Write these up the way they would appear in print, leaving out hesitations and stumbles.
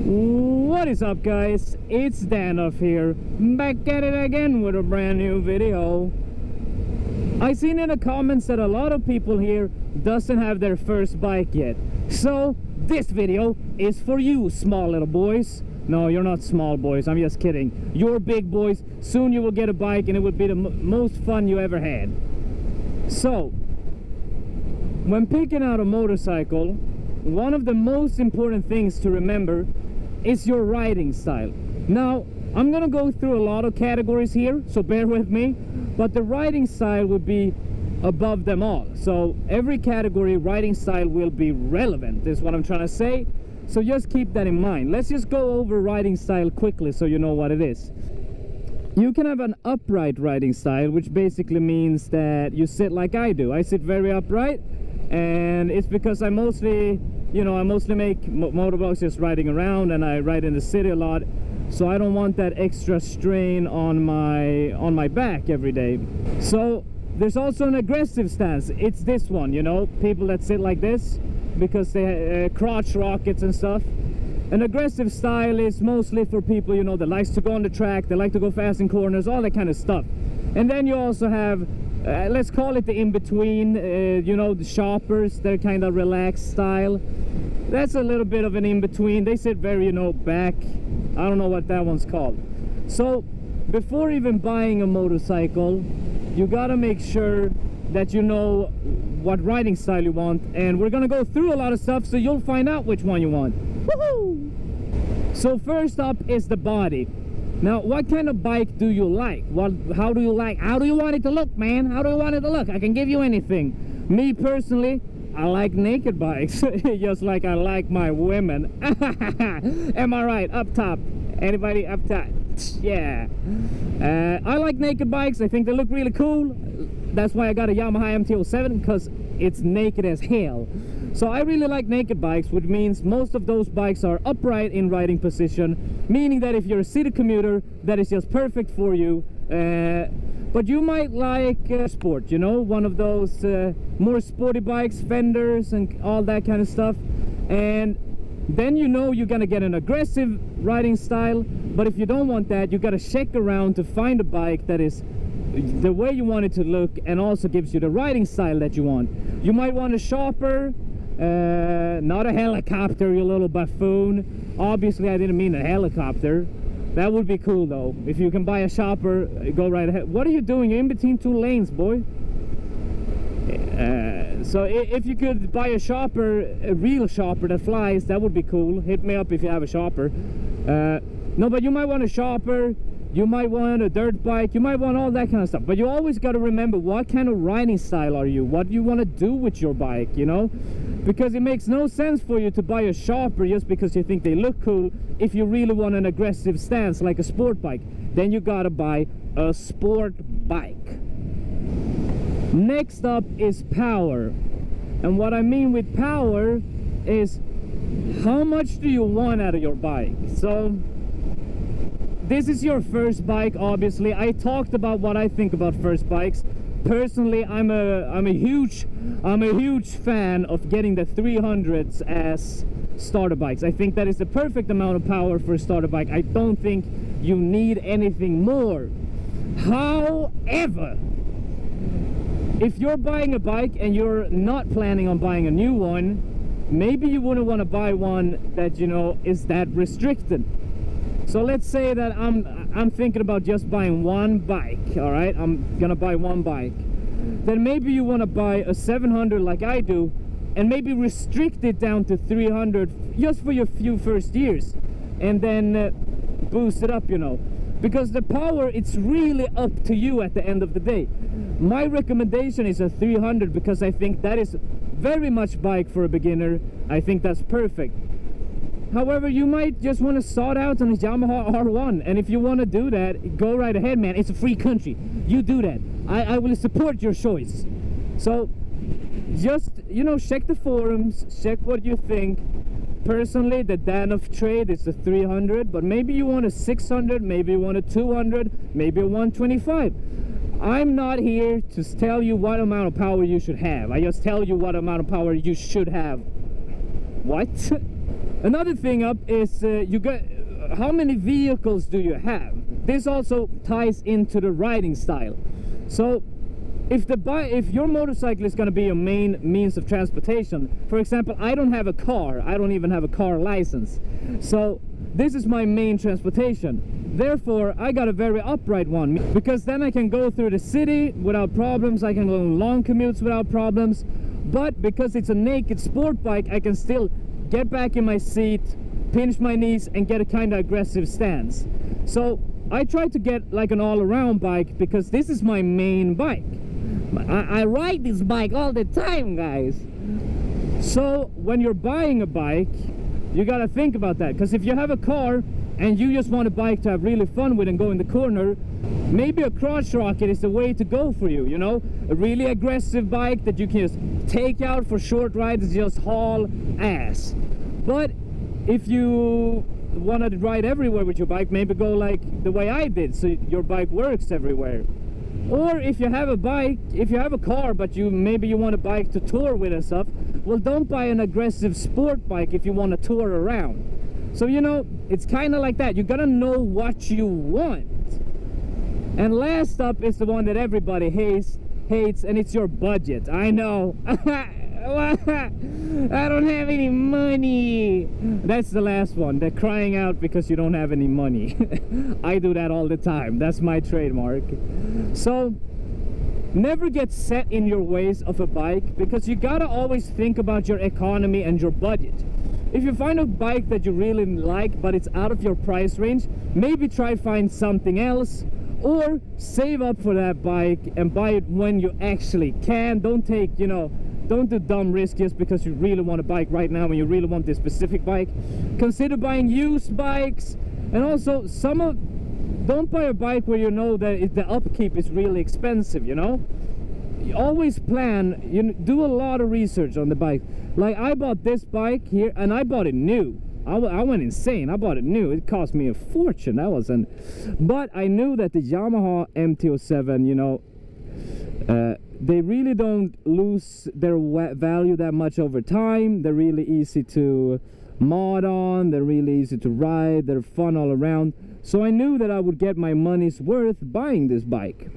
What is up, guys? It's Danof here, back at it again with a brand new video. I seen in the comments that a lot of people here doesn't have their first bike yet. So this video is for you, small little boys. No, you're not small boys, I'm just kidding. You're big boys. Soon you will get a bike and it will be the most fun you ever had. So when picking out a motorcycle, one of the most important things to remember is your riding style. Now, I'm gonna go through a lot of categories here, so bear with me, but the riding style will be above them all. So every category riding style will be relevant, is what I'm trying to say. So just keep that in mind. Let's just go over riding style quickly so you know what it is. You can have an upright riding style, which basically means that you sit like I do. I sit very upright, and it's because I mostly make motovlogs just riding around, and I ride in the city a lot, so I don't want that extra strain on my back every day. So there's also an aggressive stance. It's this one, you know, people that sit like this because they crotch rockets and stuff. An aggressive style is mostly for people, you know, that likes to go on the track, they like to go fast in corners, all that kind of stuff. And then you also have let's call it the in-between, you know, the shoppers, they're kind of relaxed style. That's a little bit of an in-between. They sit very, you know, back. I don't know what that one's called. So before even buying a motorcycle, you gotta make sure that you know what riding style you want, and we're gonna go through a lot of stuff so you'll find out which one you want. Woohoo! So first up is the body. Now, what kind of bike do you like? How do you want it to look, man? How do you want it to look? I can give you anything. Me personally, I like naked bikes, just like I like my women. Am I right? Up top. Anybody up top? Yeah. I like naked bikes. I think they look really cool. That's why I got a Yamaha MT-07, because it's naked as hell. So I really like naked bikes, which means most of those bikes are upright in riding position, meaning that if you're a city commuter, that is just perfect for you. But you might like sport, you know, one of those more sporty bikes, fenders and all that kind of stuff. And then you know you're gonna get an aggressive riding style. But if you don't want that, you gotta check around to find a bike that is the way you want it to look and also gives you the riding style that you want. You might want a shopper, not a helicopter, you little buffoon. Obviously I didn't mean a helicopter. That would be cool though. If you can buy a shopper, go right ahead. What are you doing? You're in between two lanes, boy. So if you could buy a shopper, a real shopper that flies, that would be cool. Hit me up if you have a shopper. No, but you might want a shopper, you might want a dirt bike, you might want all that kind of stuff. But you always got to remember, what kind of riding style are you? What do you want to do with your bike, you know? Because it makes no sense for you to buy a shopper just because you think they look cool. If you really want an aggressive stance like a sport bike, then you gotta buy a sport bike. Next up is power. And what I mean with power is, how much do you want out of your bike? So this is your first bike, obviously. I talked about what I think about first bikes. Personally, I'm a huge fan of getting the 300s as starter bikes. I think that is the perfect amount of power for a starter bike. I don't think you need anything more. However, if you're buying a bike and you're not planning on buying a new one, maybe you wouldn't want to buy one that, you know, is that restricted. So let's say that I'm thinking about just buying one bike, all right? I'm gonna buy one bike. Then maybe you want to buy a 700 like I do, and maybe restrict it down to 300 just for your few first years, and then boost it up, you know. Because the power, it's really up to you at the end of the day. My recommendation is a 300 because I think that is very much bike for a beginner. I think that's perfect. However, you might just want to sort out on a Yamaha R1, and if you want to do that, go right ahead, man. It's a free country. You do that. I will support your choice. So just, you know, check the forums, check what you think. Personally, the Danof trade is a 300, but maybe you want a 600, maybe you want a 200, maybe a 125. I'm not here to tell you what amount of power you should have. I just tell you what amount of power you should have. What? Another thing up is you got how many vehicles do you have? This also ties into the riding style. So if your motorcycle is going to be your main means of transportation, for example, I don't have a car, I don't even have a car license, so this is my main transportation. Therefore, I got a very upright one, because then I can go through the city without problems, I can go on long commutes without problems. But because it's a naked sport bike, I can still get back in my seat, pinch my knees, and get a kind of aggressive stance. So I try to get like an all-around bike, because this is my main bike. I ride this bike all the time, guys. So when you're buying a bike, you gotta think about that, because if you have a car and you just want a bike to have really fun with and go in the corner, maybe a crotch rocket is the way to go for you, you know? A really aggressive bike that you can just take out for short rides and just haul ass. But if you want to ride everywhere with your bike, maybe go like the way I did, so your bike works everywhere. Or if you have a bike, if you have a car, but maybe you want a bike to tour with and stuff, well, don't buy an aggressive sport bike if you want to tour around. So, you know, it's kind of like that. You gotta know what you want. And last up is the one that everybody hates, and it's your budget. I know. I don't have any money. That's the last one. They're crying out because you don't have any money. I do that all the time. That's my trademark. So never get set in your ways of a bike, because you gotta always think about your economy and your budget. If you find a bike that you really like but it's out of your price range, maybe try find something else, or save up for that bike and buy it when you actually can. Don't take, you know, don't do dumb risk just because you really want a bike right now when you really want this specific bike. Consider buying used bikes, and also don't buy a bike where you know that the upkeep is really expensive, you know? You always plan, you do a lot of research on the bike. Like I bought this bike here, and I bought it new. I went insane. I bought it new. It cost me a fortune. But I knew that the Yamaha MT-07, you know, they really don't lose their value that much over time. They're really easy to mod on, they're really easy to ride, they're fun all around. So I knew that I would get my money's worth buying this bike.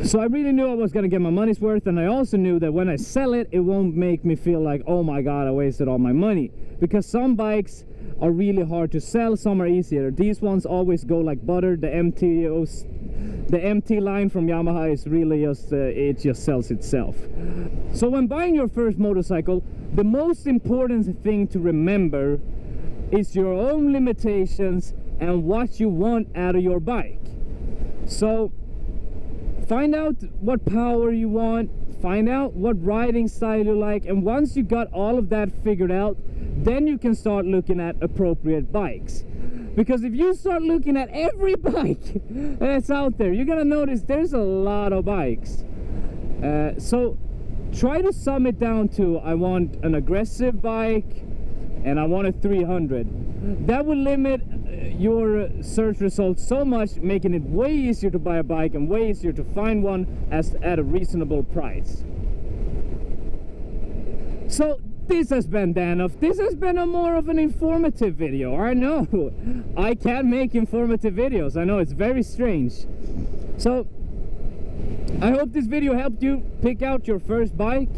So I really knew I was gonna get my money's worth, and I also knew that when I sell it, it won't make me feel like, oh my god, I wasted all my money. Because some bikes are really hard to sell, some are easier. These ones always go like butter. The MT line from Yamaha is really just, it just sells itself. So when buying your first motorcycle, the most important thing to remember is your own limitations and what you want out of your bike. So find out what power you want, find out what riding style you like, and once you got all of that figured out, then you can start looking at appropriate bikes. Because if you start looking at every bike that's out there, you're gonna notice there's a lot of bikes. So try to sum it down to, I want an aggressive bike and I want a 300. That will limit your search results so much, making it way easier to buy a bike and way easier to find one at a reasonable price. So this has been Danof. This has been a more of an informative video. I know I can't make informative videos. I know it's very strange. So I hope this video helped you pick out your first bike,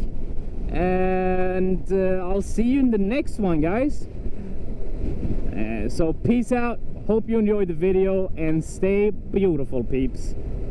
and I'll see you in the next one, guys. So peace out. Hope you enjoyed the video, and stay beautiful, peeps.